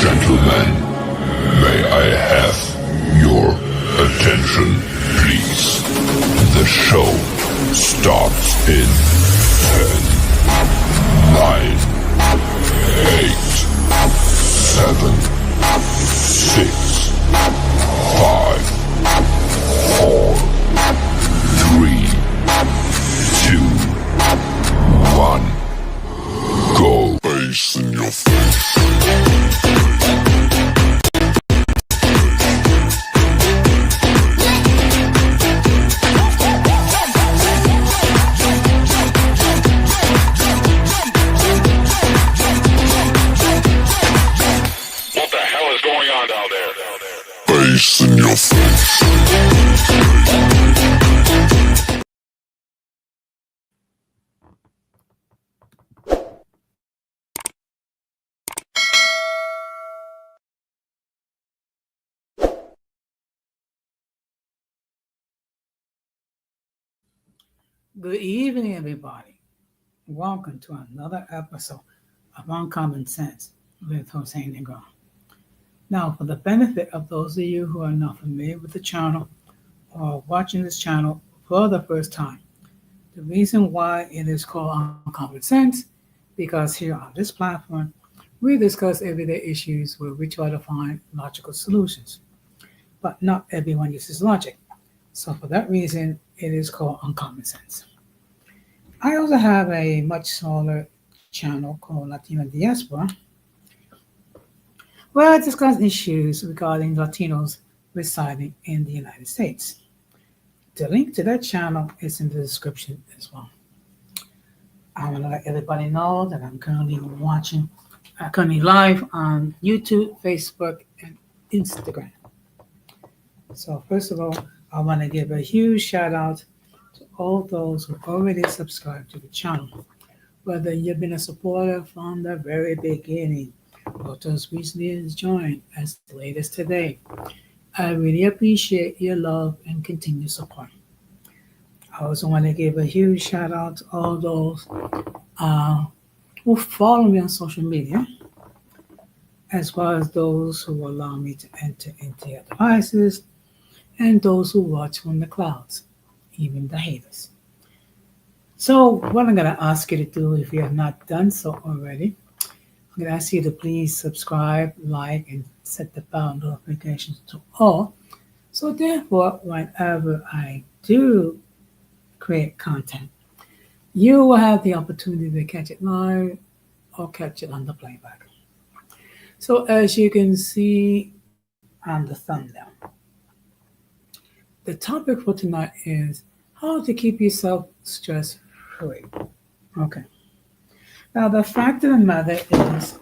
Gentlemen, may I have your attention, please? The show starts in 10, 9, 8, 7, 6, 5, 4, 3, 2, 1, go. Bass in your face. Bass in your face. Good evening, everybody. Welcome to another episode of Uncommon Sense with Jose Negron. Now, for the benefit of those of you who are not familiar with the channel or watching this channel for the first time, the reason why it is called Uncommon Sense, because here on this platform, we discuss everyday issues where we try to find logical solutions. But not everyone uses logic. So for that reason, it is called Uncommon Sense. I also have a much smaller channel called Latina Diaspora, where I discuss issues regarding Latinos residing in the United States. The link to that channel is in the description as well. I want to let everybody know that I'm currently live on YouTube, Facebook, and Instagram. So first of all, I want to give a huge shout out to all those who already subscribed to the channel. Whether you've been a supporter from the very beginning or just recently joined as late as today, I really appreciate your love and continued support. I also want to give a huge shout out to all those who follow me on social media, as well as those who allow me to enter into their devices, and those who watch from the clouds, even the haters. So what I'm going to ask you to do, if you have not done so already, I'm going to ask you to please subscribe, like, and set the bell notifications to all. So therefore, whenever I do create content, you will have the opportunity to catch it live or catch it on the playback. So as you can see on the thumbnail, the topic for tonight is how to keep yourself stress-free. Okay. Now, the fact of the matter is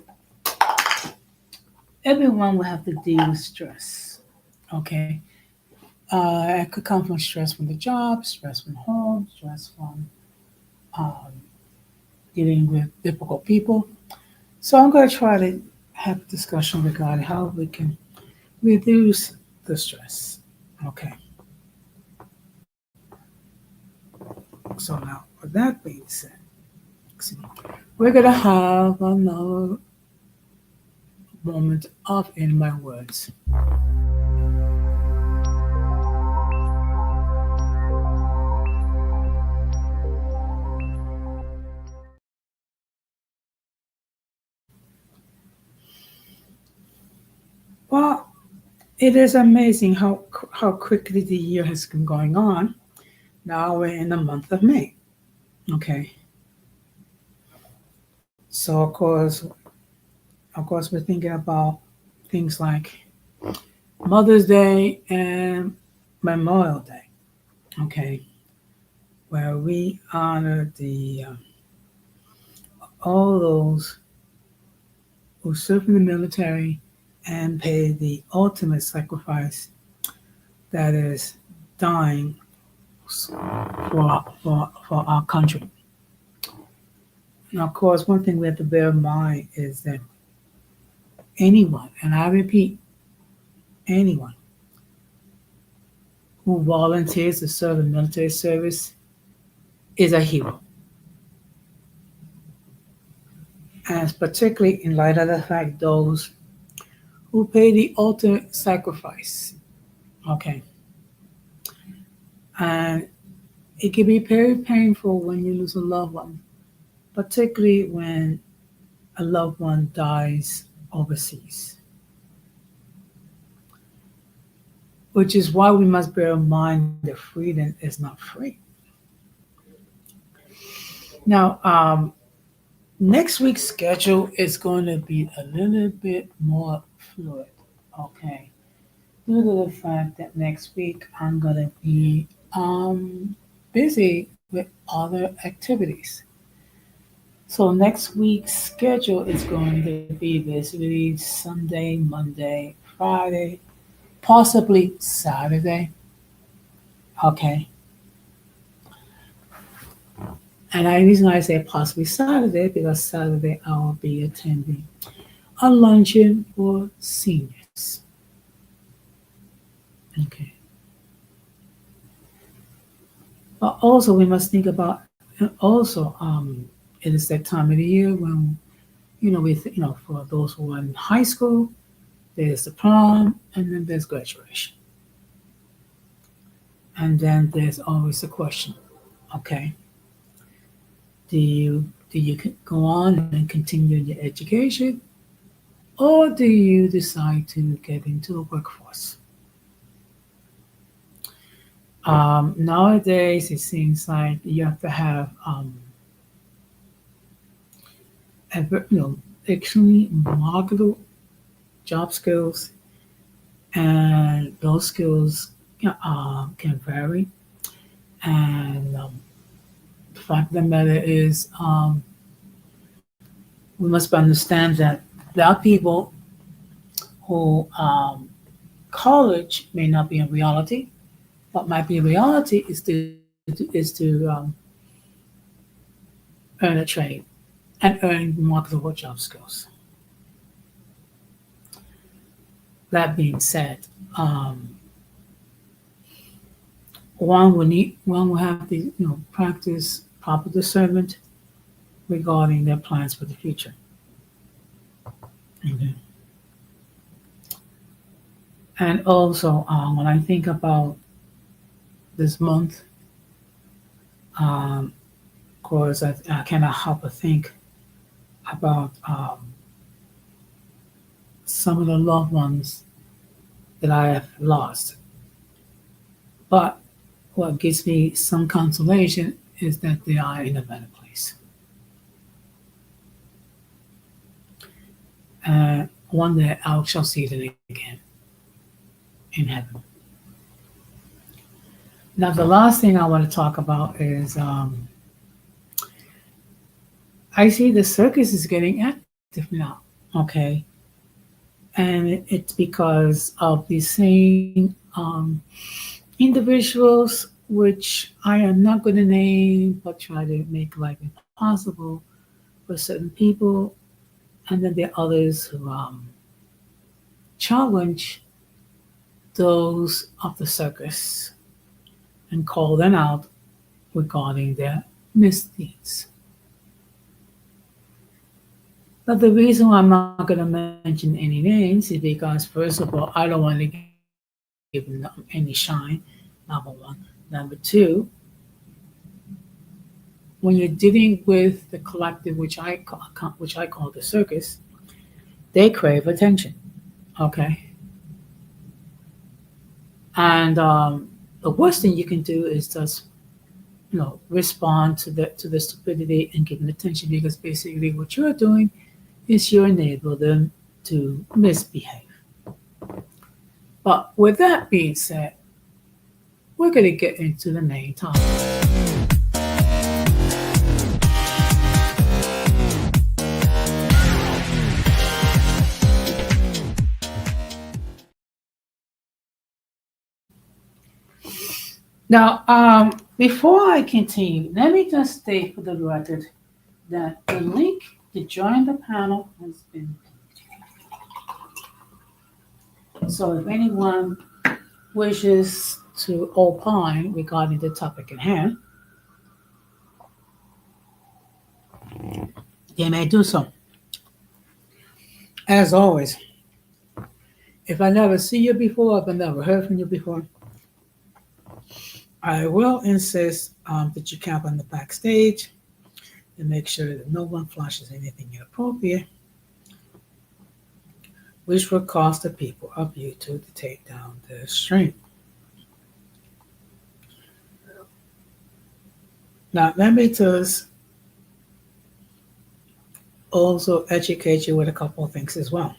everyone will have to deal with stress. Okay. It could come from stress from the job, stress from home, stress from dealing with difficult people. So I'm going to try to have a discussion regarding how we can reduce the stress. Okay. So now, with that being said, we're going to have another moment of In My Words. Well, it is amazing how quickly the year has been going on. Now we're in the month of May. Okay. So, of course, Of course, we're thinking about things like Mother's Day and Memorial Day, okay, where we honor the all those who served in the military and paid the ultimate sacrifice, that is dying for our country. And of course, one thing we have to bear in mind is that anyone, and I repeat, anyone who volunteers to serve in military service is a hero. And particularly in light of the fact those who pay the ultimate sacrifice. Okay. And it can be very painful when you lose a loved one, particularly when a loved one dies overseas. Which is why we must bear in mind that freedom is not free. Now, next week's schedule is going to be a little bit more fluid, okay? Due to the fact that next week I'm going to be busy with other activities. So next week's schedule is going to be basically Sunday, Monday, Friday, possibly Saturday. Okay. And the reason I say possibly Saturday, because Saturday I'll be attending a luncheon for seniors. Okay. But also we must think about, also it is that time of the year when, for those who are in high school, there's the prom, and then there's graduation. And then there's always the question, okay, do you go on and continue your education, or do you decide to get into the workforce? Nowadays, it seems like you have to have extremely marketable job skills, and those skills can vary. And the fact of the matter is, we must understand that there are people who college may not be a reality. What might be a reality is to earn a trade and earn marketable job skills. That being said, one will have to practice proper discernment regarding their plans for the future. Okay. And also, when I think about this month, of course, I cannot help but think about some of the loved ones that I have lost. But what gives me some consolation is that they are in a better place. And one day I shall see them again in heaven. Now, the last thing I want to talk about is I see the circus is getting active now, okay? And it's because of the same individuals, which I am not going to name, but try to make life impossible for certain people. And then there are others who challenge those of the circus and call them out regarding their misdeeds. But the reason why I'm not going to mention any names is because, first of all, I don't want to give them any shine, number one. Number two, when you're dealing with the collective, which I call the circus, they crave attention, okay? And the worst thing you can do is just, respond to the stupidity and give them attention, because basically what you're doing is you enable them to misbehave. But with that being said, we're going to get into the main topic. Now, before I continue, let me just state for the record that the link to join the panel has been. So if anyone wishes to opine regarding the topic at hand, they may do so. As always, if I never see you before, if I never heard from you before, I will insist that you camp on the backstage and make sure that no one flashes anything inappropriate, which will cause the people of YouTube to take down the stream. Now, let me just also educate you with a couple of things as well.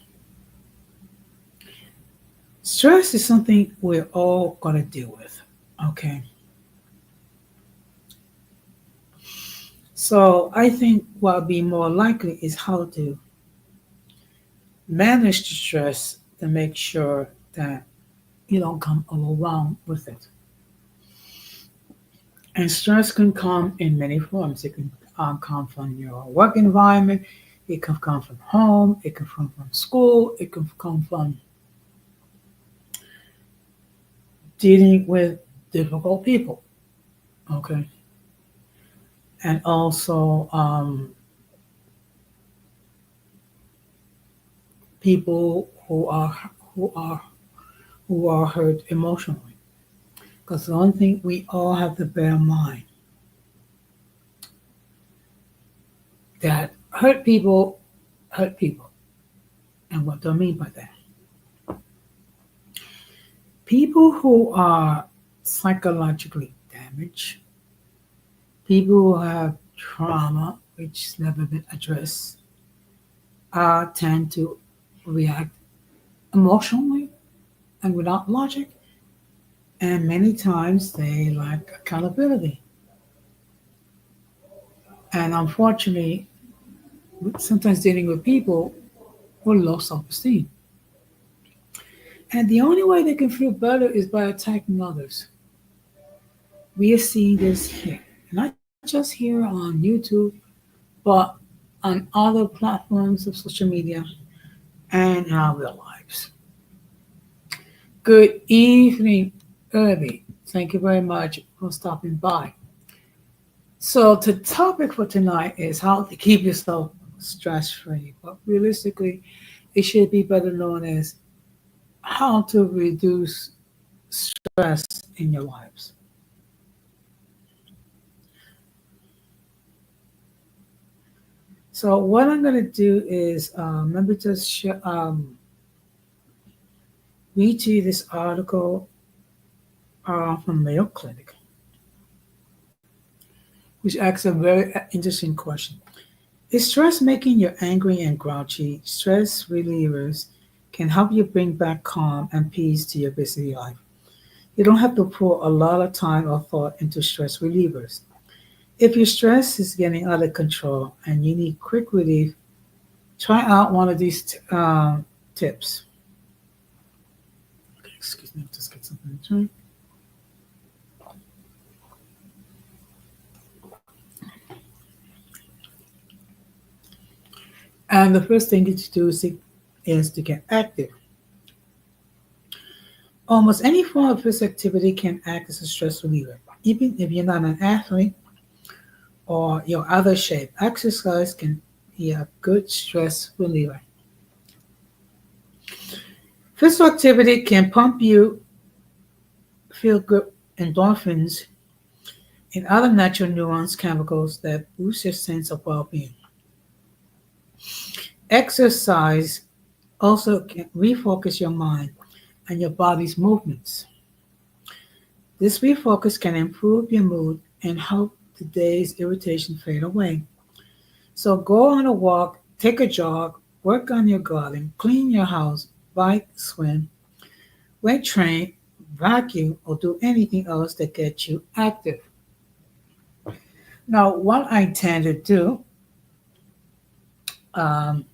Stress is something we're all going to deal with, okay? So I think what would be more likely is how to manage the stress to make sure that you don't come overwhelmed with it. And stress can come in many forms. It can come from your work environment, it can come from home, it can come from school, it can come from dealing with difficult people, okay? And also people who are hurt emotionally. Because the one thing we all have to bear in mind that hurt people hurt people. And what do I mean by that? People who are psychologically damaged, people who have trauma which has never been addressed, tend to react emotionally and without logic, and many times they lack accountability. And unfortunately, sometimes dealing with people with low self-esteem. And the only way they can feel better is by attacking others. We are seeing this here, not just here on YouTube, but on other platforms of social media and in our real lives. Good evening, Irby. Thank you very much for stopping by. So the topic for tonight is how to keep yourself stress-free. But realistically, it should be better known as how to reduce stress in your lives. So what I'm going to do is let me just read to you this article from Mayo Clinic, which asks a very interesting question. Is stress making you angry and grouchy? Stress relievers can help you bring back calm and peace to your busy life. You don't have to pour a lot of time or thought into stress relievers. If your stress is getting out of control and you need quick relief, try out one of these tips. Okay, excuse me, just get something to drink. And the first thing you need to do is to get active. Almost any form of physical activity can act as a stress reliever. Even if you're not an athlete or your other shape, exercise can be a good stress reliever. Physical activity can pump you feel good endorphins and other natural neurons chemicals that boost your sense of well-being. Exercise also can refocus your mind and your body's movements. This refocus can improve your mood and help the day's irritation fade away. So go on a walk take a jog, work on your garden, clean your house, bike, swim, weight train, vacuum, or do anything else that gets you active. Now, what I tend to do um,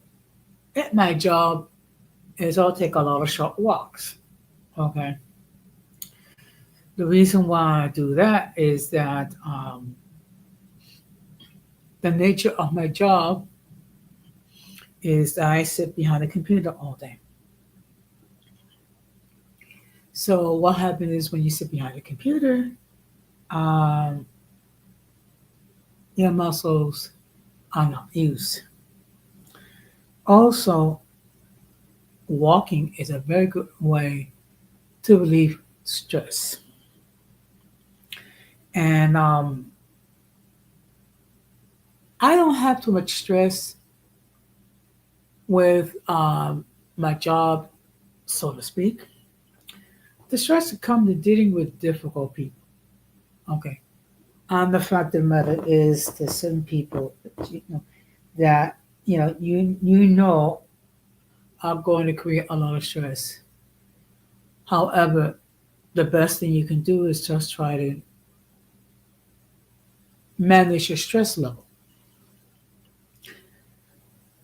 at my job is I'll take a lot of short walks. Okay. The reason why I do that is that the nature of my job is that I sit behind a computer all day. So what happens is when you sit behind a computer, um, your muscles are not used. Also, walking is a very good way to relieve stress. And I don't have too much stress with my job, so to speak. The stress that comes to dealing with difficult people. Okay. And the fact of the matter is, there's certain people that you know are going to create a lot of stress. However, the best thing you can do is just try to manage your stress level.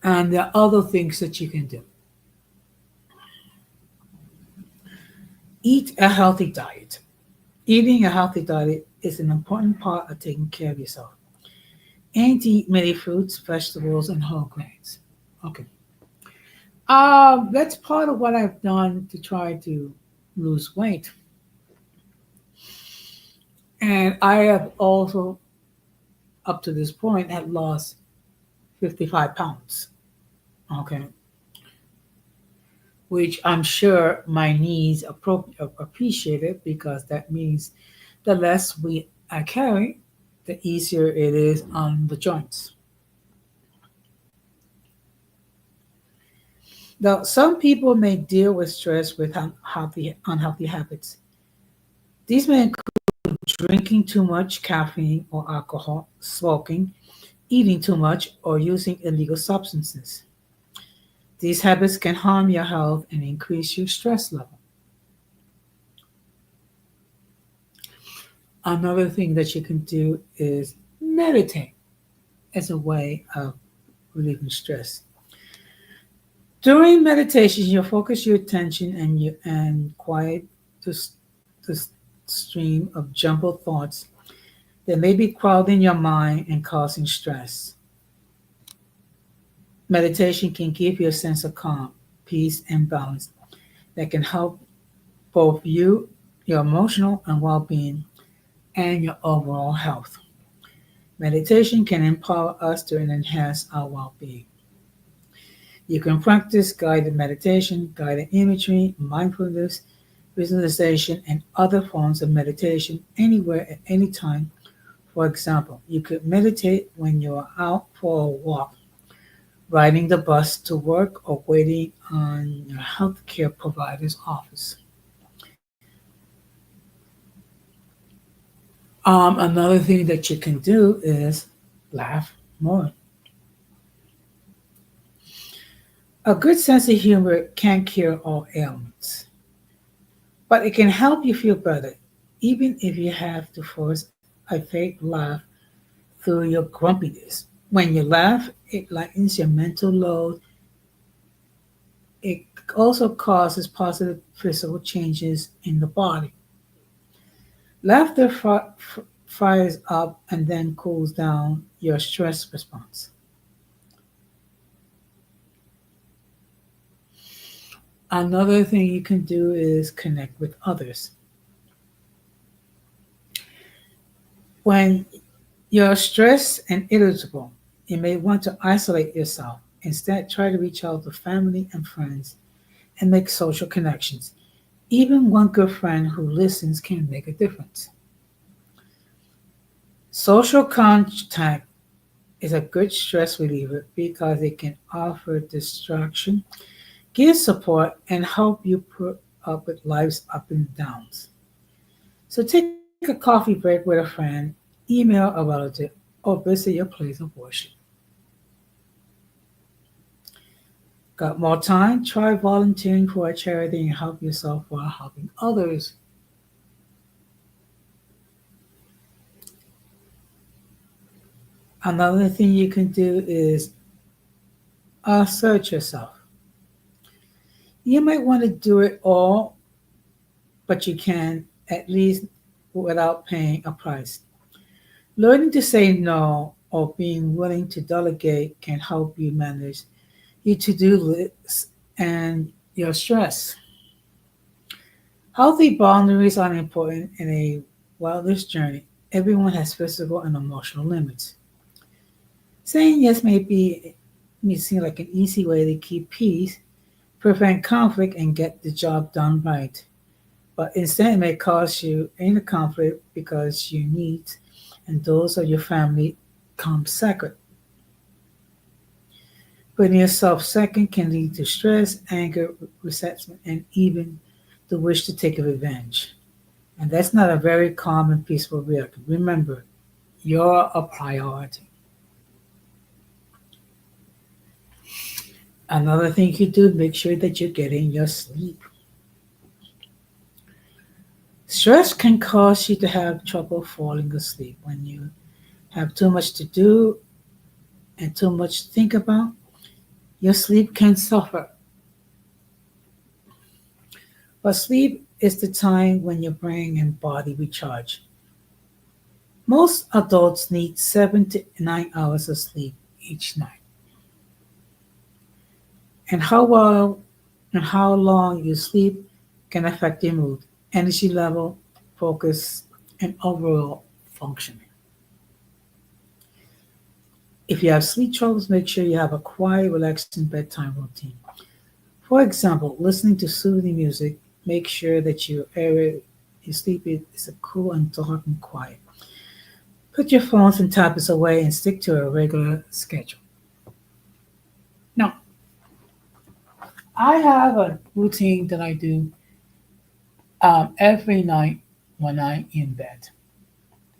And there are other things that you can do. Eat a healthy diet. Eating a healthy diet is an important part of taking care of yourself. And to eat many fruits, vegetables, and whole grains. Okay. That's part of what I've done to try to lose weight. And I have also, up to this point, had lost 55 pounds. Okay. Which I'm sure my knees appreciate it, because that means the less weight I carry, the easier it is on the joints. Now, some people may deal with stress with unhealthy habits. These may include drinking too much caffeine or alcohol, smoking, eating too much, or using illegal substances. These habits can harm your health and increase your stress level. Another thing that you can do is meditate as a way of relieving stress. During meditation, you focus your attention and quiet the, the stream of jumbled thoughts that may be crowding your mind and causing stress. Meditation can give you a sense of calm, peace, and balance that can help both you, your emotional and well-being, and your overall health. Meditation can empower us to enhance our well-being. You can practice guided meditation, guided imagery, mindfulness, visualization, and other forms of meditation anywhere at any time. For example, you could meditate when you are out for a walk, riding the bus to work, or waiting on your healthcare provider's office. Another thing that you can do is laugh more. A good sense of humor can't cure all ailments, but it can help you feel better, even if you have to force a fake laugh through your grumpiness. When you laugh, it lightens your mental load. It also causes positive physical changes in the body. Laughter fires up and then cools down your stress response. Another thing you can do is connect with others. When you're stressed and irritable, you may want to isolate yourself. Instead, try to reach out to family and friends and make social connections. Even one good friend who listens can make a difference. Social contact is a good stress reliever because it can offer distraction, give support, and help you put up with life's up and downs. So take a coffee break with a friend, email a relative, or visit your place of worship. Got more time? Try volunteering for a charity and help yourself while helping others. Another thing you can do is assert yourself. You might want to do it all, but you can at least without paying a price. Learning to say no or being willing to delegate can help you manage your to do list and your stress. Healthy boundaries are important in a wellness journey. Everyone has physical and emotional limits. Saying yes may seem like an easy way to keep peace, prevent conflict, and get the job done right. But instead, it may cause you in a conflict because your needs and those of your family come second. Putting yourself second can lead to stress, anger, resentment, and even the wish to take revenge. And that's not a very calm and peaceful reaction. Remember, you're a priority. Another thing you do, make sure that you're getting your sleep. Stress can cause you to have trouble falling asleep when you have too much to do and too much to think about. Your sleep can suffer. But sleep is the time when your brain and body recharge. Most adults need 7 to 9 hours of sleep each night. And how well and how long you sleep can affect your mood, energy level, focus, and overall functioning. If you have sleep troubles, make sure you have a quiet, relaxing bedtime routine. For example, listening to soothing music, make sure that your area you sleep in is a cool and dark and quiet. Put your phones and tablets away and stick to a regular schedule. Now, I have a routine that I do every night when I'm in bed.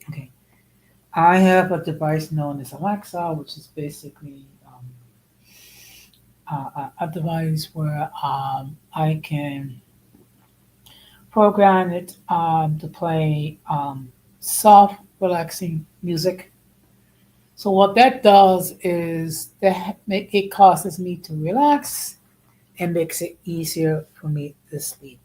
Okay, I have a device known as Alexa, which is basically a device where I can program it to play soft, relaxing music. So what that does is it causes me to relax and makes it easier for me to sleep.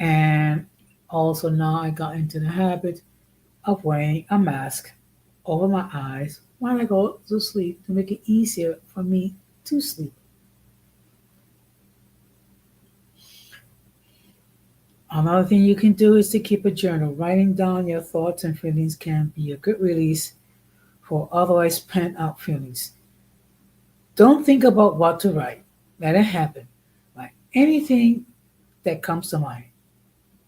And also now I got into the habit of wearing a mask over my eyes when I go to sleep to make it easier for me to sleep. Another thing you can do is to keep a journal. Writing down your thoughts and feelings can be a good release for otherwise pent up feelings. Don't think about what to write. Let it happen. Write anything that comes to mind.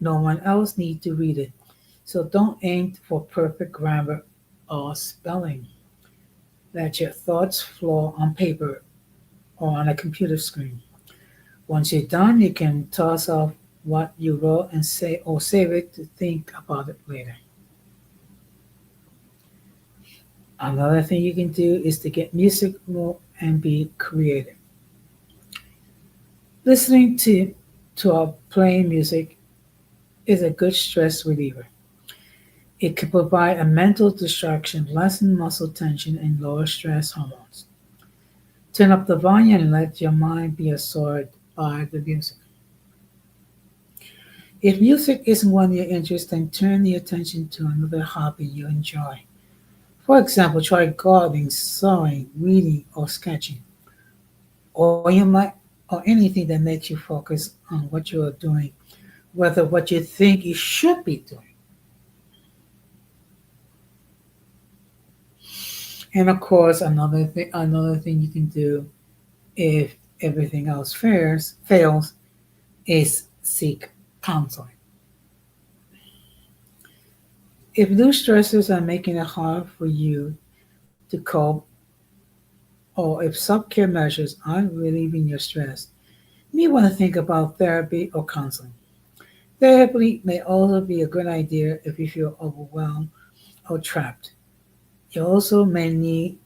No one else needs to read it. So don't aim for perfect grammar or spelling. Let your thoughts flow on paper or on a computer screen. Once you're done, you can toss off what you wrote and say or save it to think about it later. Another thing you can do is to get music more and be creative. Listening to or playing music is a good stress reliever. It can provide a mental distraction, lessen muscle tension, and lower stress hormones. Turn up the volume and let your mind be absorbed by the music. If music isn't one you're interested in, turn your attention to another hobby you enjoy. For example, try gardening, sewing, reading, or sketching. Or you might or anything that makes you focus on what you are doing, whether what you think you should be doing. And of course, another thing you can do if everything else fails is seek counseling. If those stressors are making it hard for you to cope, or if self-care measures aren't relieving your stress, you may want to think about therapy or counseling. Therapy may also be a good idea if you feel overwhelmed or trapped. You also may need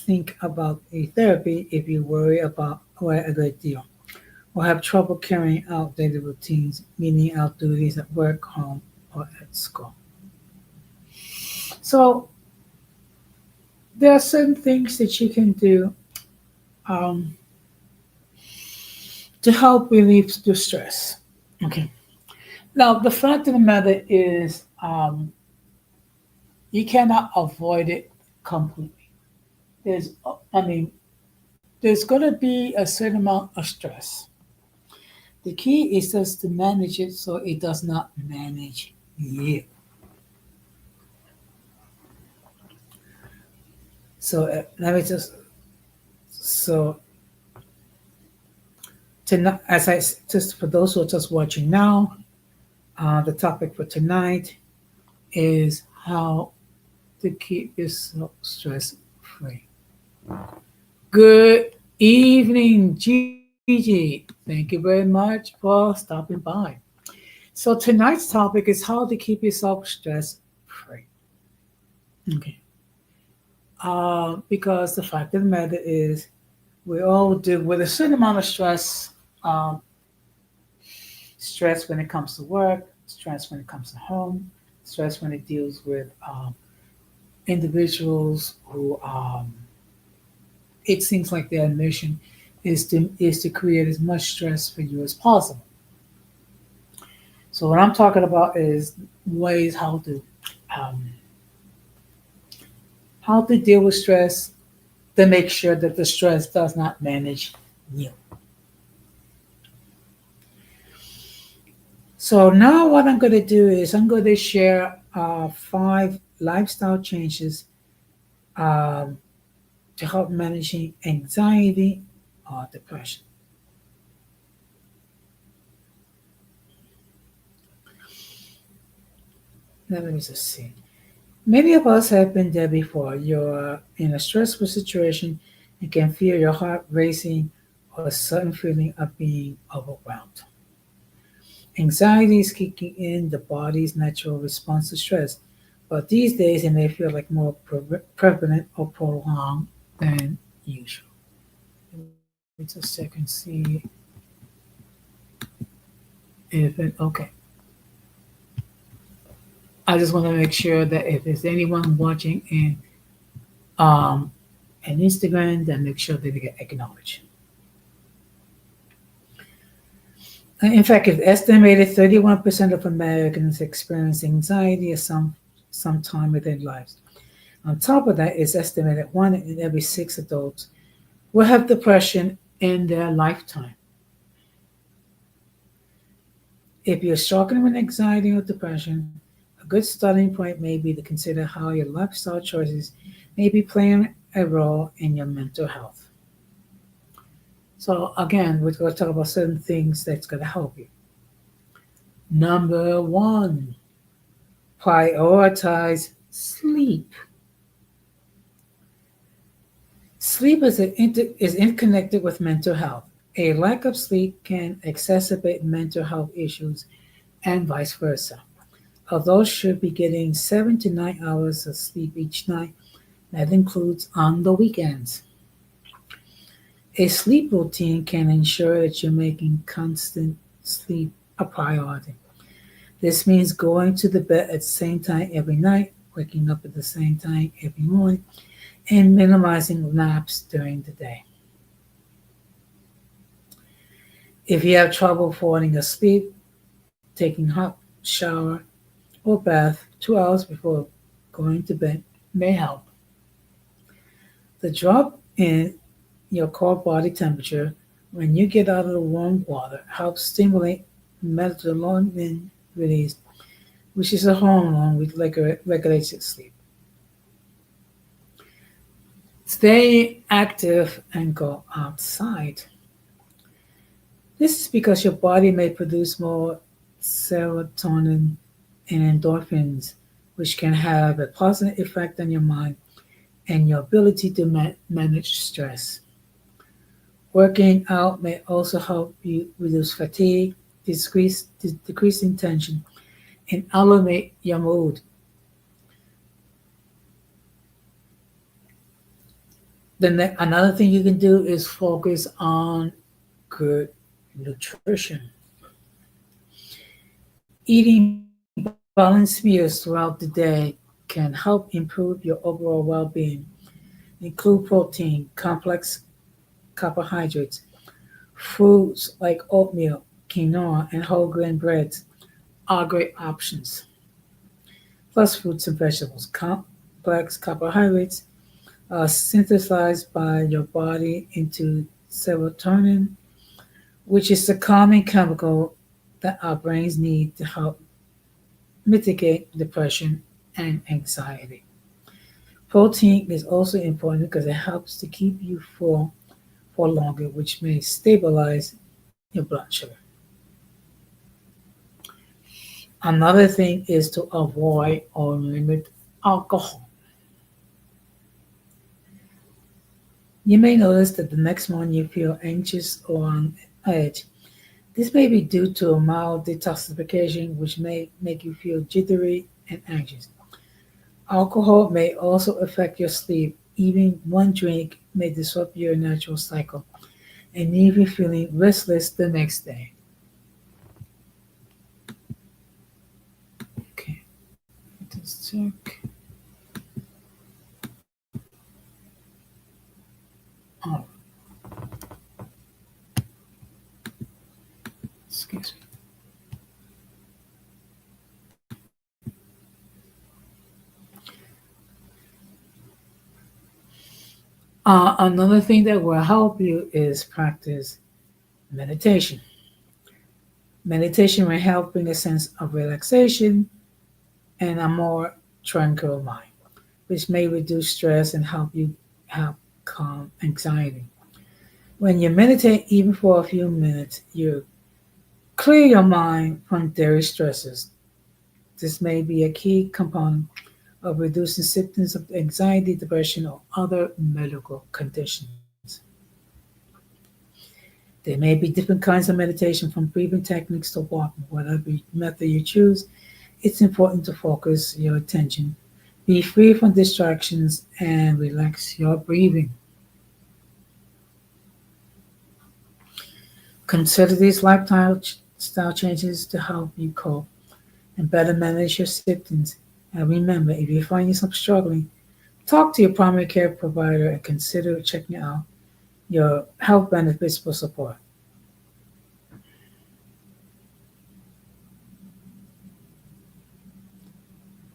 think about a therapy if you worry about a great deal or have trouble carrying out daily routines, meeting out duties at work, home, or at school. So there are certain things that you can do um, to help relieve the stress. Okay. Now, the fact of the matter is, you cannot avoid it completely. There's, I mean, there's going to be a certain amount of stress. The key is just to manage it so it does not manage you. So let me so tonight, just for those who are just watching now, the topic for tonight is how to keep yourself stress free. Good evening, Gigi. Thank you very much for stopping by. So tonight's topic is how to keep yourself stress free. Okay. Because the fact of the matter is, we all deal with a certain amount of stress. Stress when it comes to work, stress when it comes to home, stress when it deals with individuals who it seems like their mission is to create as much stress for you as possible. So what I'm talking about is ways um, how to deal with stress to make sure that the stress does not manage you. So now what I'm going to do is I'm going to share 5 lifestyle changes um, to help managing anxiety or depression. Now, let me just see. Many of us have been there before. You're in a stressful situation and can feel your heart racing or a sudden feeling of being overwhelmed. Anxiety is kicking in the body's natural response to stress, but these days it may feel like more prevalent or prolonged than usual. Let me just check and see if it, okay. I just want to make sure that if there's anyone watching um, an Instagram, then make sure that they get acknowledged. In fact, it's estimated 31% of Americans experience anxiety at some time within their lives. On top of that, it's estimated 1 in every 6 adults will have depression in their lifetime. If you're struggling with anxiety or depression, a good starting point may be to consider how your lifestyle choices may be playing a role in your mental health. So again, we're going to talk about certain things that's going to help you. Number 1, prioritize sleep. Sleep is interconnected with mental health. A lack of sleep can exacerbate mental health issues and vice versa. Although should be getting 7 to 9 hours of sleep each night, that includes on the weekends. A sleep routine can ensure that you're making constant sleep a priority. This means going to the bed at the same time every night, waking up at the same time every morning, and minimizing naps during the day. If you have trouble falling asleep, taking hot shower or bath 2 hours before going to bed may help. The drop in your core body temperature when you get out of the warm water helps stimulate melatonin release, which is a hormone which regulates your sleep. Stay active and go outside. This is because your body may produce more serotonin and endorphins, which can have a positive effect on your mind and your ability to manage stress. Working out may also help you reduce fatigue, decreasing tension, and elevate your mood. Another thing you can do is focus on good nutrition. Eating balanced meals throughout the day can help improve your overall well-being. Include protein, complex carbohydrates, foods like oatmeal, quinoa, and whole grain breads are great options. Plus, fruits and vegetables. Complex carbohydrates are synthesized by your body into serotonin, which is the calming chemical that our brains need to help mitigate depression and anxiety. Protein is also important because it helps to keep you full for longer, which may stabilize your blood sugar. Another thing is to avoid or limit alcohol. You may notice that the next morning you feel anxious or on edge. This may be due to a mild detoxification, which may make you feel jittery and anxious. Alcohol may also affect your sleep. Even one drink may disrupt your natural cycle and leave you feeling restless the next day. Okay, let's check. Oh, excuse me. Another thing that will help you is practice meditation. Meditation will help bring a sense of relaxation and a more tranquil mind, which may reduce stress and help calm anxiety. When you meditate, even for a few minutes, you clear your mind from daily stresses. This may be a key component of reducing symptoms of anxiety, depression, or other medical conditions. There may be different kinds of meditation, from breathing techniques to walking. Whatever method you choose, it's important to focus your attention, be free from distractions, and relax your breathing. Consider these lifestyle style changes to help you cope and better manage your symptoms. And remember, if you find yourself struggling, talk to your primary care provider and consider checking out your health benefits for support.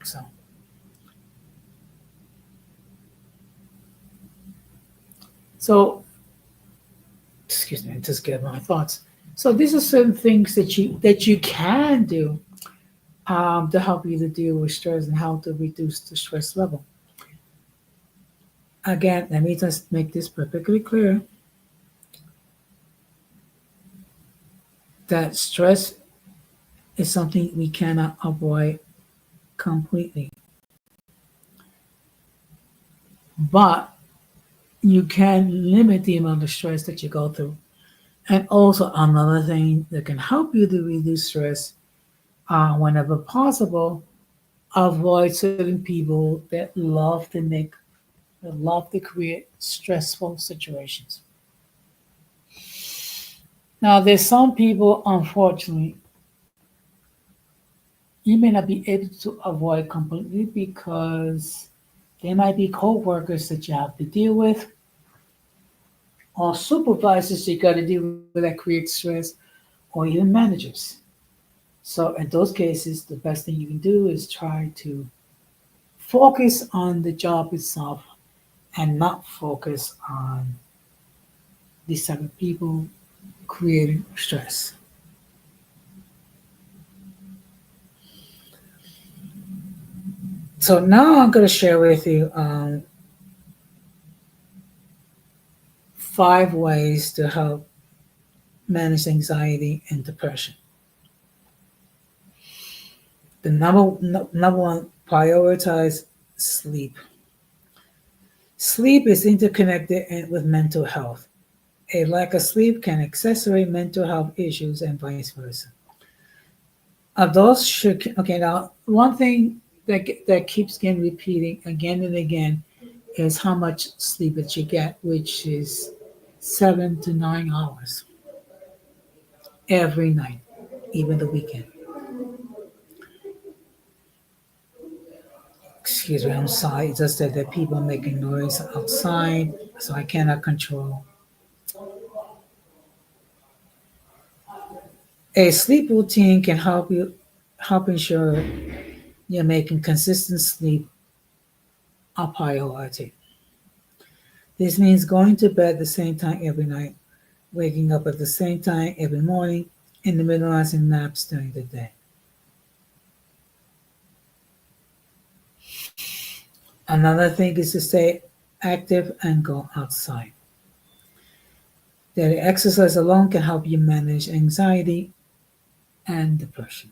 So, so excuse me, just get my thoughts. So these are certain things that you can do to help you to deal with stress and how to reduce the stress level. Again, let me just make this perfectly clear that stress is something we cannot avoid completely, but you can limit the amount of stress that you go through. And also, another thing that can help you to reduce stress, whenever possible, avoid certain people that love to create stressful situations. Now, there's some people, unfortunately, you may not be able to avoid completely because they might be co-workers that you have to deal with, or supervisors you got to deal with that create stress, or even managers. So in those cases, the best thing you can do is try to focus on the job itself and not focus on these type of people creating stress. So now I'm going to share with you 5 ways to help manage anxiety and depression. The number one, prioritize sleep. Sleep is interconnected with mental health. A lack of sleep can exacerbate mental health issues and vice versa. Adults should, okay, now one thing that keeps getting repeating again and again is how much sleep that you get, which is 7 to 9 hours every night, even the weekend. Excuse me, I'm sorry. It's just that there are people making noise outside, so I cannot control. A sleep routine can help ensure you're making consistent sleep a priority. This means going to bed at the same time every night, waking up at the same time every morning, and minimizing naps during the day. Another thing is to stay active and go outside. Daily exercise alone can help you manage anxiety and depression.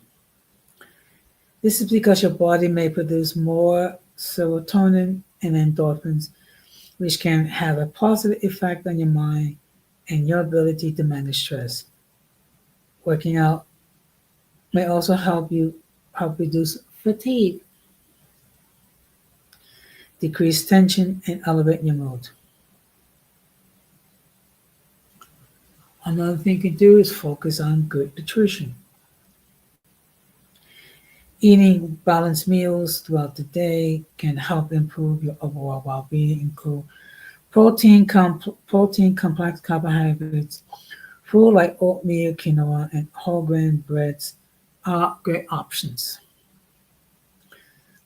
This is because your body may produce more serotonin and endorphins, which can have a positive effect on your mind and your ability to manage stress. Working out may also help reduce fatigue, decrease tension, and elevate your mood. Another thing you can do is focus on good nutrition. Eating balanced meals throughout the day can help improve your overall well-being, include protein, complex carbohydrates. Food like oatmeal, quinoa, and whole grain breads are great options.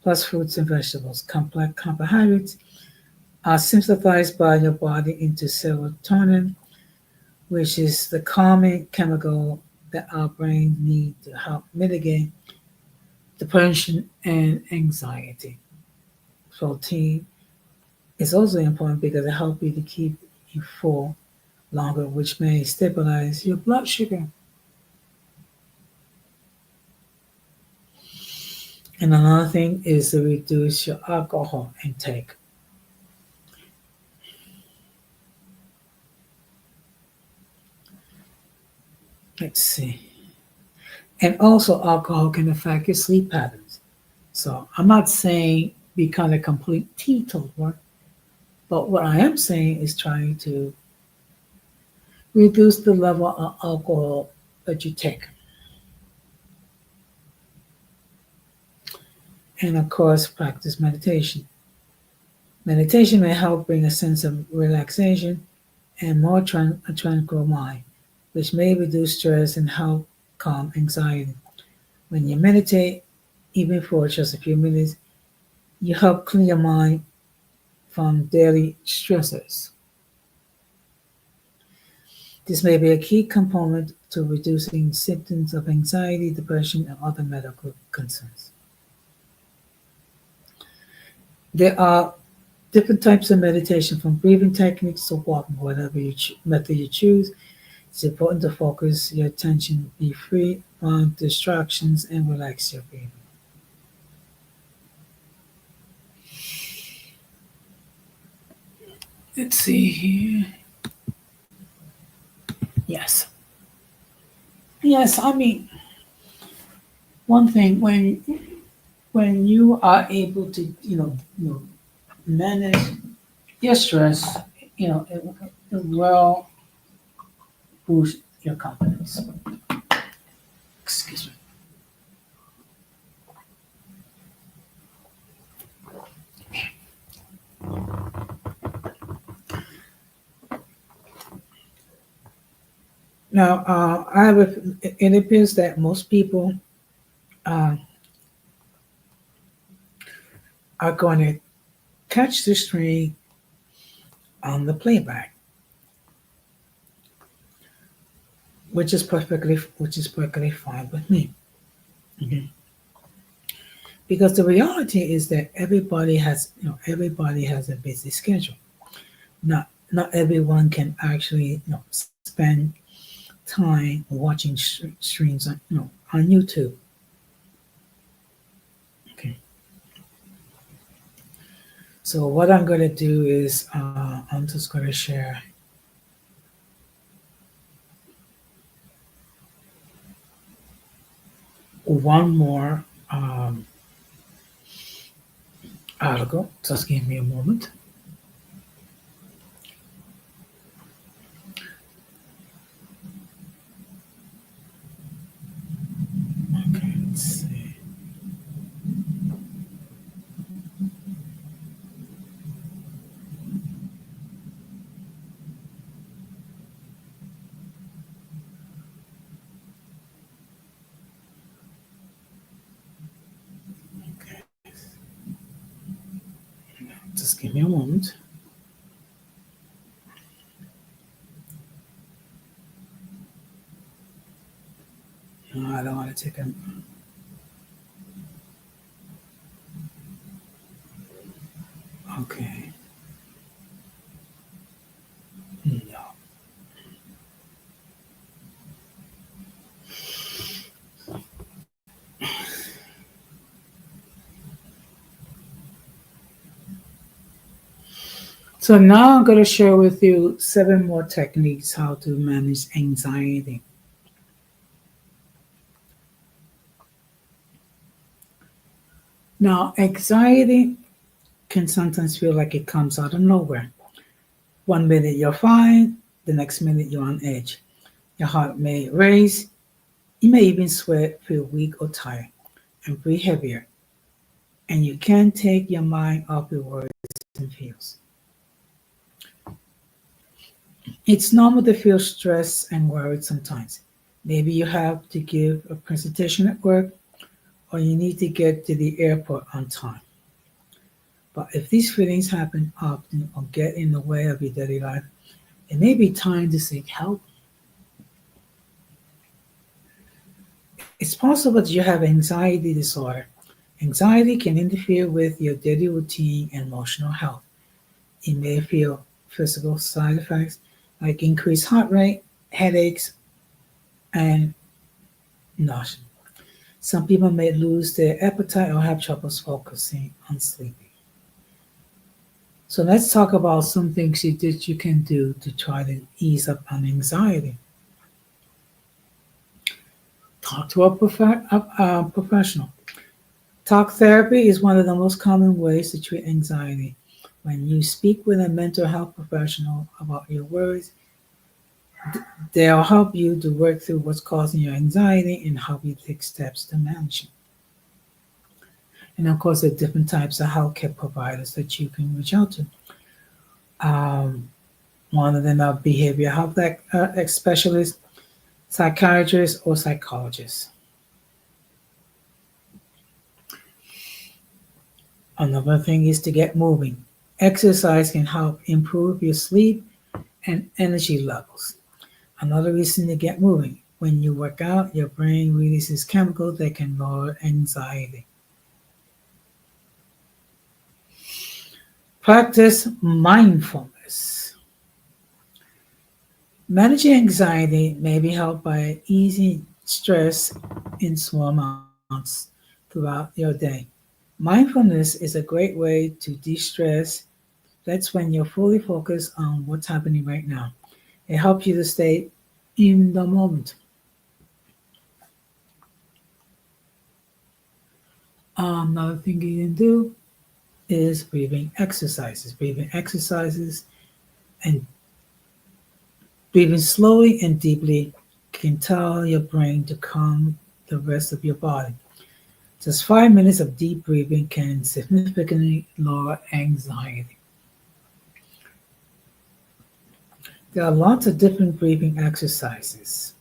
Plus fruits and vegetables. Complex carbohydrates are synthesized by your body into serotonin, which is the calming chemical that our brain need to help mitigate depression and anxiety. Protein is also important because it helps you to keep you full longer, which may stabilize your blood sugar. And another thing is to reduce your alcohol intake. Let's see. And also, alcohol can affect your sleep patterns. So I'm not saying become a complete teetotaler, but what I am saying is trying to reduce the level of alcohol that you take. And of course, practice meditation. Meditation may help bring a sense of relaxation and a tranquil mind, which may reduce stress and help calm anxiety. When you meditate, even for just a few minutes, you help clear your mind from daily stresses. This may be a key component to reducing symptoms of anxiety, depression, and other medical concerns. There are different types of meditation, from breathing techniques to walking, whatever method you choose. It's important to focus your attention, be free from distractions, and relax your breathing. Let's see here. Yes. Yes, I mean, one thing when you are able to, manage your stress, it will boost your confidence. Excuse me. Now, it appears that most people uh, are going to catch the string on the playback, which is perfectly fine with me. Mhm. Because the reality is that everybody has a busy schedule. Not everyone can actually spend time watching streams on YouTube. Okay, so what I'm going to do is I'm just going to share one more article. Just give me a moment. Just give me a moment. No, I don't want to take a. Okay. No. So now I'm going to share with you 7 more techniques how to manage anxiety. Now, anxiety can sometimes feel like it comes out of nowhere. One minute you're fine, the next minute you're on edge. Your heart may race, you may even sweat, feel weak or tired, and breathe heavier. And you can't take your mind off your worries and fears. It's normal to feel stressed and worried sometimes. Maybe you have to give a presentation at work or you need to get to the airport on time. But if these feelings happen often or get in the way of your daily life, it may be time to seek help. It's possible that you have anxiety disorder. Anxiety can interfere with your daily routine and emotional health. You may feel physical side effects like increased heart rate, headaches, and nausea. Some people may lose their appetite or have troubles focusing on sleeping. So let's talk about some things that you can do to try to ease up on anxiety. Talk to a professional. Talk therapy is one of the most common ways to treat anxiety. When you speak with a mental health professional about your worries, they'll help you to work through what's causing your anxiety and help you take steps to manage it. And of course, there are different types of healthcare providers that you can reach out to. Um, One of them are behavioral health specialists, psychiatrists, or psychologists. Another thing is to get moving. Exercise can help improve your sleep and energy levels. Another reason to get moving. When you work out, your brain releases chemicals that can lower anxiety. Practice mindfulness. Managing anxiety may be helped by easing stress in small amounts throughout your day. Mindfulness is a great way to de stress. That's when you're fully focused on what's happening right now. It helps you to stay in the moment. Another thing you can do is breathing exercises. Breathing exercises and breathing slowly and deeply can tell your brain to calm the rest of your body. Just 5 minutes of deep breathing can significantly lower anxiety. There are lots of different breathing exercises,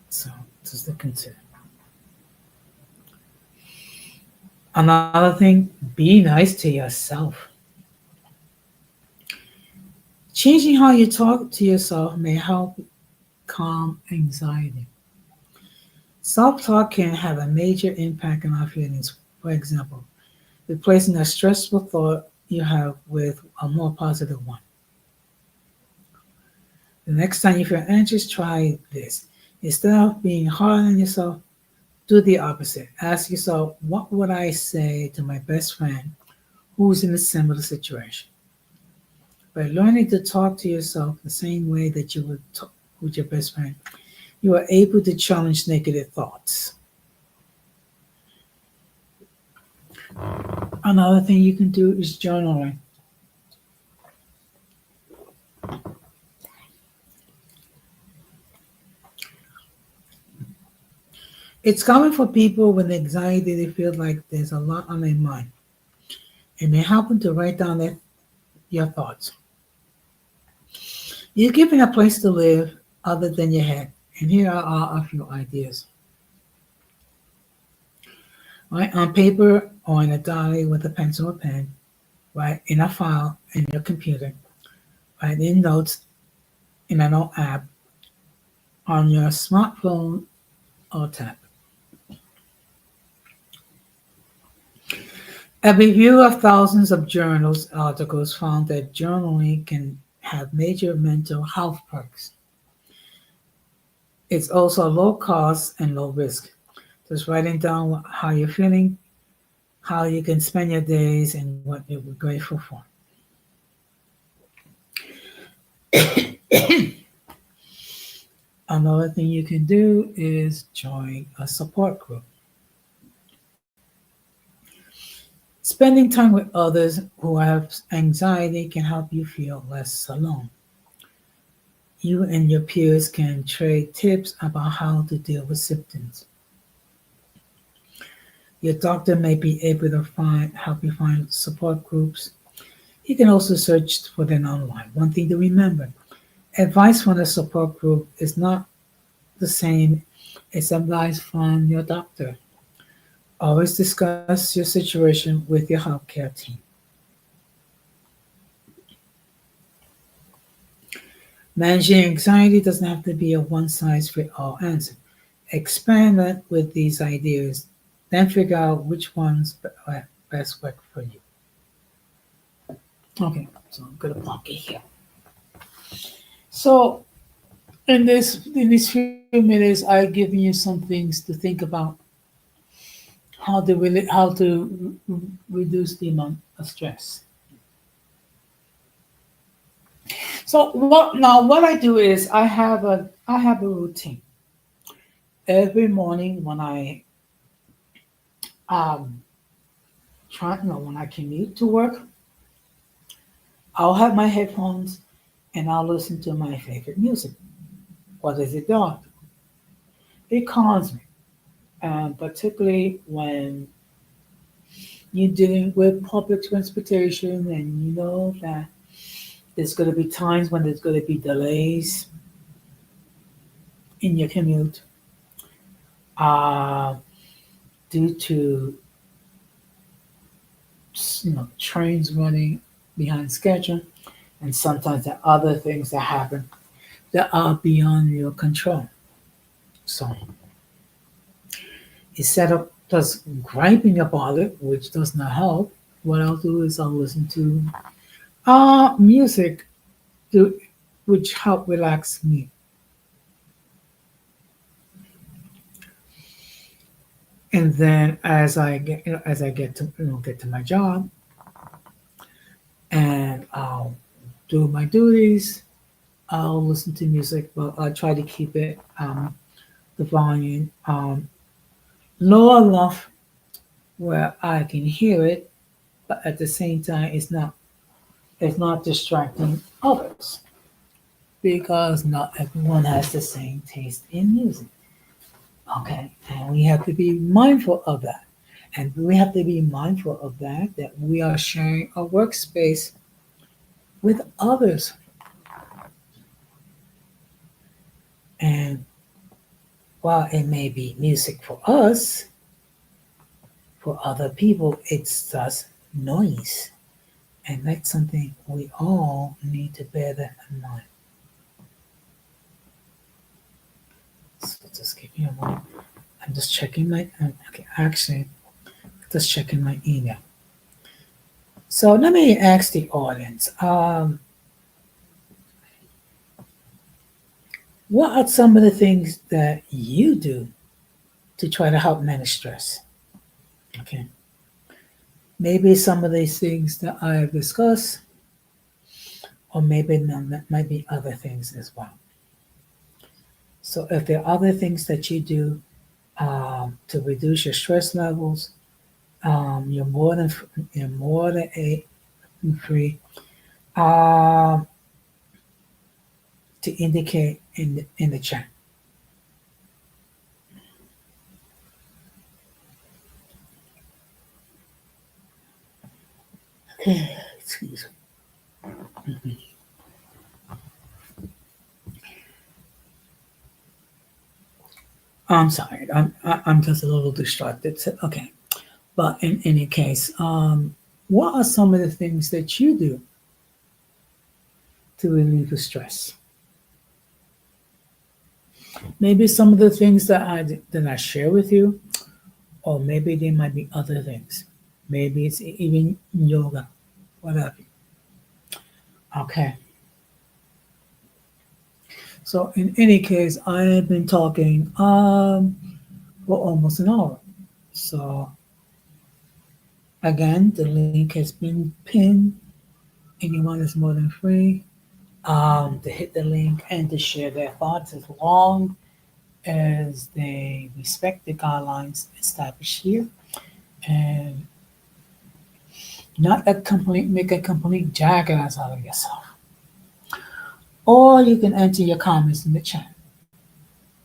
so just look into it. Another thing, be nice to yourself. Changing how you talk to yourself may help calm anxiety. Self talk can have a major impact on our feelings. For example, replacing a stressful thought you have with a more positive one. The next time you feel anxious, try this. Instead of being hard on yourself, do the opposite. Ask yourself, what would I say to my best friend who's in a similar situation? By learning to talk to yourself the same way that you would talk with your best friend, you are able to challenge negative thoughts. Another thing you can do is journaling. It's common for people with anxiety, they feel like there's a lot on their mind. It may help them to write down your thoughts. You're given a place to live other than your head. And here are a few ideas. Write on paper or in a diary with a pencil or pen. right, in a file in your computer, right, in notes in an old app on your smartphone or tablet. A review of thousands of journals articles found that journaling can have major mental health perks. It's also low cost and low risk. Just writing down how you're feeling, how you can spend your days, and what you're grateful for. Another thing you can do is join a support group. Spending time with others who have anxiety can help you feel less alone. You and your peers can trade tips about how to deal with symptoms. Your doctor may be able to help you find support groups. You can also search for them online. One thing to remember, advice from a support group is not the same as advice from your doctor. Always discuss your situation with your healthcare team. Managing anxiety doesn't have to be a one size fits all answer. Experiment with these ideas, then figure out which ones best work for you. Okay, so I'm gonna block it here. So in these few minutes, I've given you some things to think about how to reduce the amount of stress. So what I do is I have a routine every morning when I um when I commute to work. I'll have my headphones and I'll listen to my favorite music. What does it do? It calms me, particularly when you're dealing with public transportation and you know that there's going to be times when there's going to be delays in your commute uh, due to trains running behind schedule, and sometimes there are other things that happen that are beyond your control. So instead of just griping about it, which does not help, what I'll do is I'll listen to music to, which help relax me. And then as I get to get to my job and I'll do my duties, I'll listen to music, but I try to keep it the volume low enough where I can hear it, but at the same time it's not distracting others because not everyone has the same taste in music. Okay, and we have to be mindful of that. And we have to be mindful of that we are sharing a workspace with others. And while it may be music for us, for other people, it's just noise. And that's something we all need to bear that in mind. So just give me a moment. I'm just checking okay, actually, just checking my email. So let me ask the audience, what are some of the things that you do to try to help manage stress? Okay. Maybe some of these things that I have discussed, or maybe there might be other things as well. So if there are other things that you do to reduce your stress levels, you're more than free um, to indicate in the chat. Okay, excuse me. I'm sorry. I'm just a little distracted. So, okay, but in any case, what are some of the things that you do to relieve the stress? Maybe some of the things that I share with you, or maybe there might be other things. Maybe it's even yoga, whatever. Okay. So in any case, I have been talking for almost an hour. So again, the link has been pinned. Anyone is more than free to hit the link and to share their thoughts as long as they respect the guidelines established here and not make a complete jackass out of yourself. Or you can enter your comments in the chat.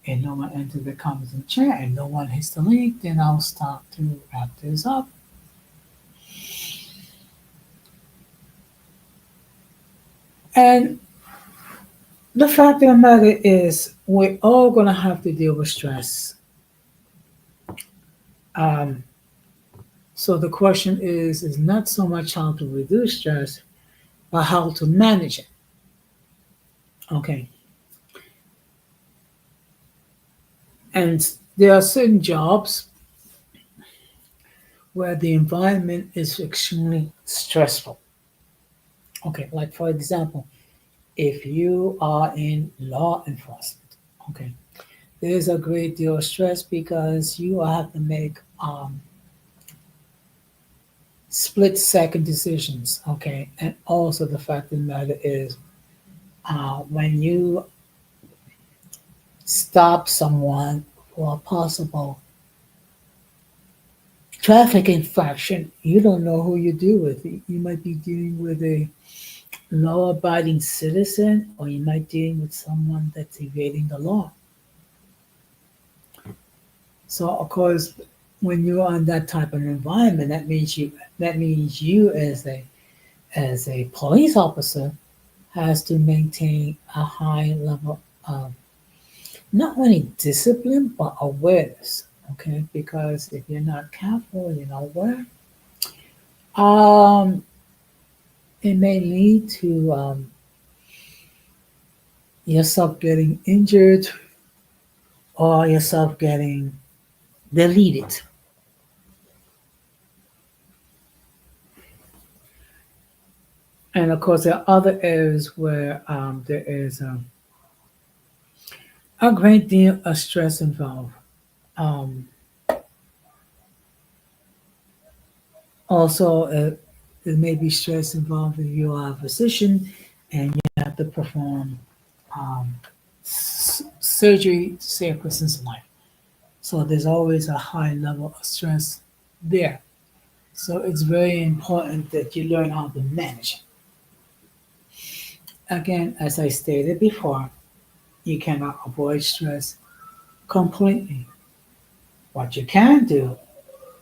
And no one enters the comments in the chat and no one hits the link, then I'll start to wrap this up. And the fact of the matter is, we're all going to have to deal with stress. Um, so the question is not so much how to reduce stress, but how to manage it. Okay. And there are certain jobs where the environment is extremely stressful. Okay, like for example, if you are in law enforcement, okay, there's a great deal of stress because you have to make split second decisions, okay, and also the fact of the matter is when you stop someone for a possible traffic infraction, you don't know who you deal with. You might be dealing with a law-abiding citizen, or you might be dealing with someone that's evading the law. So, of course, when you're on that type of environment, that means you as a police officer has to maintain a high level of not only discipline but awareness. Okay, because if you're not careful, you're not aware, um, it may lead to yourself getting injured or yourself getting deleted. And of course, there are other areas where there is a great deal of stress involved. Um, Also, there may be stress involved if you are a physician and you have to perform surgery to save a person's life. So there's always a high level of stress there. So it's very important that you learn how to manage. Again, as I stated before, you cannot avoid stress completely. What you can do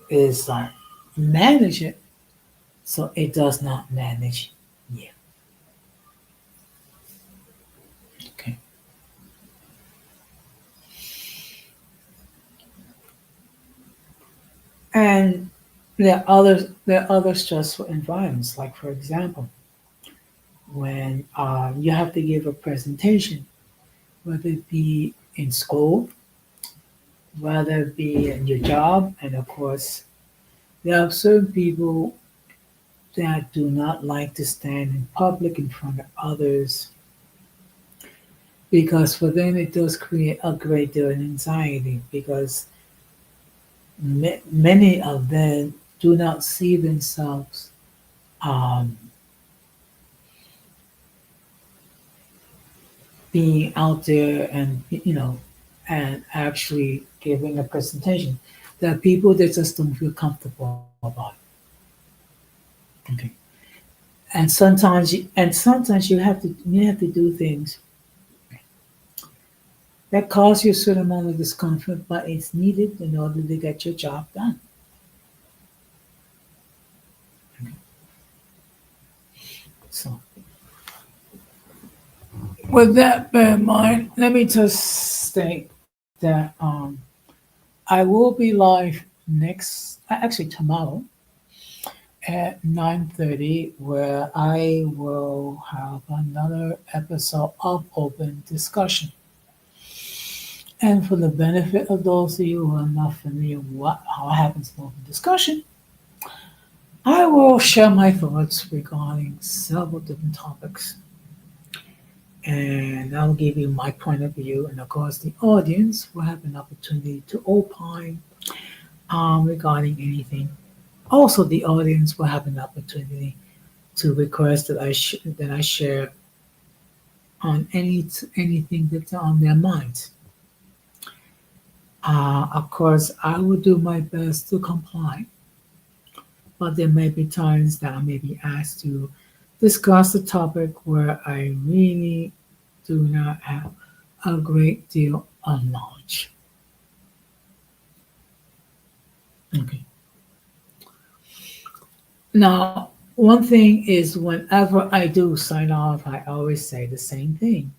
is manage it so it does not manage you. Okay. And there are other stressful environments, like for example, when you have to give a presentation, whether it be in school, whether it be in your job, and of course, there are certain people that do not like to stand in public in front of others because for them it does create a great deal of anxiety because many of them do not see themselves um, being out there and and actually giving a presentation. There are people that just don't feel comfortable about it. Okay. And sometimes you have to do things that cause you a certain amount of discomfort, but it's needed in order to get your job done. So with that bear in mind, let me just state that I will be live next, actually tomorrow, at 9:30, where I will have another episode of open discussion. And for the benefit of those of you who are not familiar with how happens in open discussion, I will share my thoughts regarding several different topics. And I'll give you my point of view. And of course, the audience will have an opportunity to opine regarding anything. Also, the audience will have an opportunity to request that I share on anything that's on their minds. Of course, I will do my best to comply, but there may be times that I may be asked to discuss a topic where I really do not have a great deal of knowledge. Okay. Now, one thing is whenever I do sign off, I always say the same thing,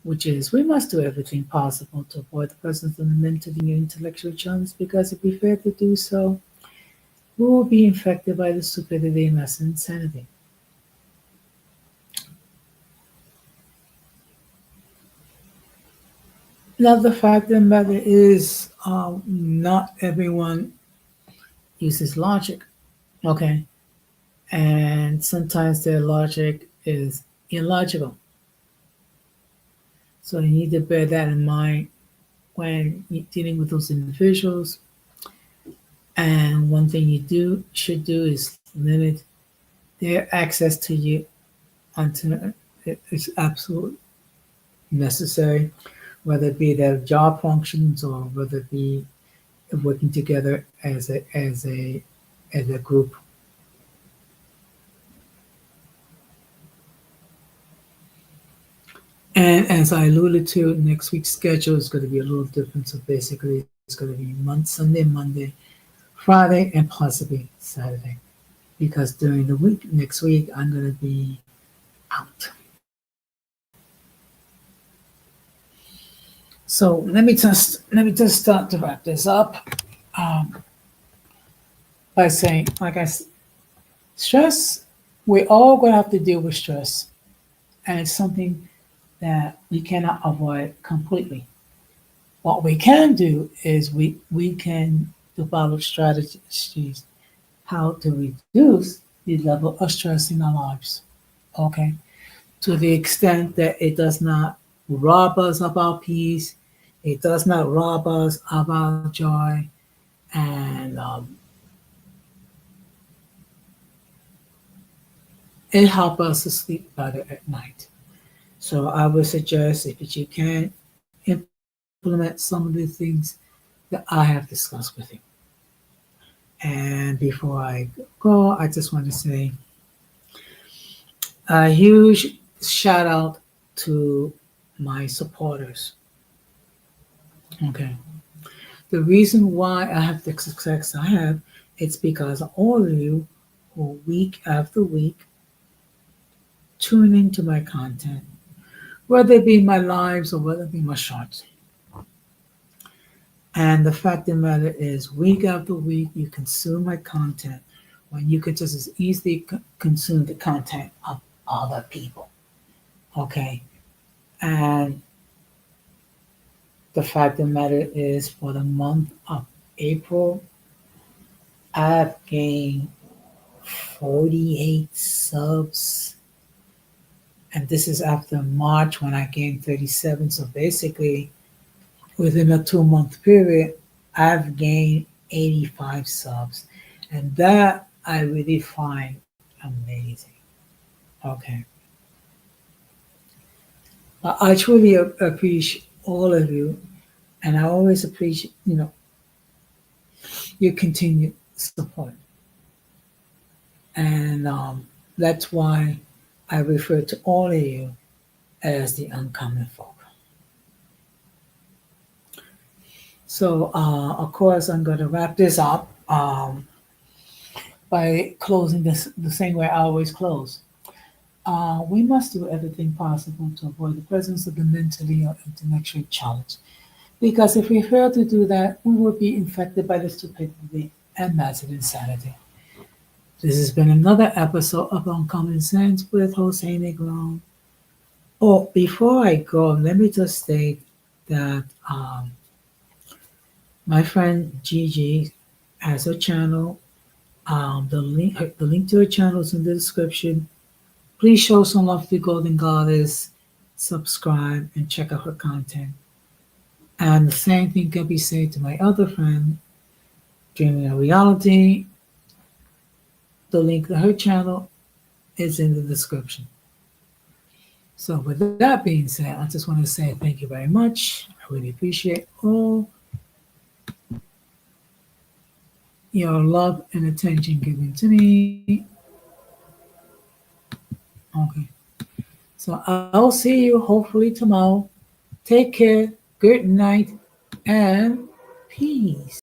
which is we must do everything possible to avoid the presence of the mentally and intellectual challenge because if we fail to do so, we will be infected by the stupidity and mass insanity. Now, the fact of the matter is, not everyone uses logic, okay? And sometimes their logic is illogical. So you need to bear that in mind when you're dealing with those individuals. And one thing you should do is limit their access to you until it's absolutely necessary, whether it be their job functions or whether it be working together as a group. And as I alluded to, next week's schedule is going to be a little different. So basically, it's going to be Sunday, Monday, Friday, and possibly Saturday. Because during the week, next week, I'm going to be out. So let me just start to wrap this up um, by saying, like stress. We're all going to have to deal with stress, and it's something that we cannot avoid completely. What we can do is we can develop strategies how to reduce the level of stress in our lives. Okay, to the extent that it does not rob us of our peace, it does not rob us of our joy, and it helps us to sleep better at night. So I would suggest if you can implement some of the things that I have discussed with you. And before I go, I just want to say a huge shout out to my supporters. Okay. The reason why I have the success I have, it's because of all of you who week after week tune into my content, whether it be my lives or whether it be my shorts. And the fact of the matter is, week after week, you consume my content when you could just as easily consume the content of other people. Okay. And the fact of the matter is, for the month of April, I've gained 48 subs. And this is after March when I gained 37. So basically, within a 2 month period, I've gained 85 subs. And that I really find amazing. Okay. But I truly appreciate all of you. And I always appreciate, your continued support. And that's why I refer to all of you as the uncommon folk. So, of course, I'm going to wrap this up by closing this the same way I always close. We must do everything possible to avoid the presence of the mentally or intellectually challenged. Because if we fail to do that, we will be infected by the stupidity and massive insanity. This has been another episode of Uncommon Sense with Jose Negron. Oh, before I go, let me just state that my friend Gigi has a channel. The link to her channel is in the description. Please show some love to the Golden Goddess, subscribe, and check out her content. And the same thing can be said to my other friend, Dreaming of Reality. The link to her channel is in the description. So, with that being said, I just want to say thank you very much. I really appreciate all your love and attention given to me. Okay. So, I'll see you hopefully tomorrow. Take care, good night, and peace.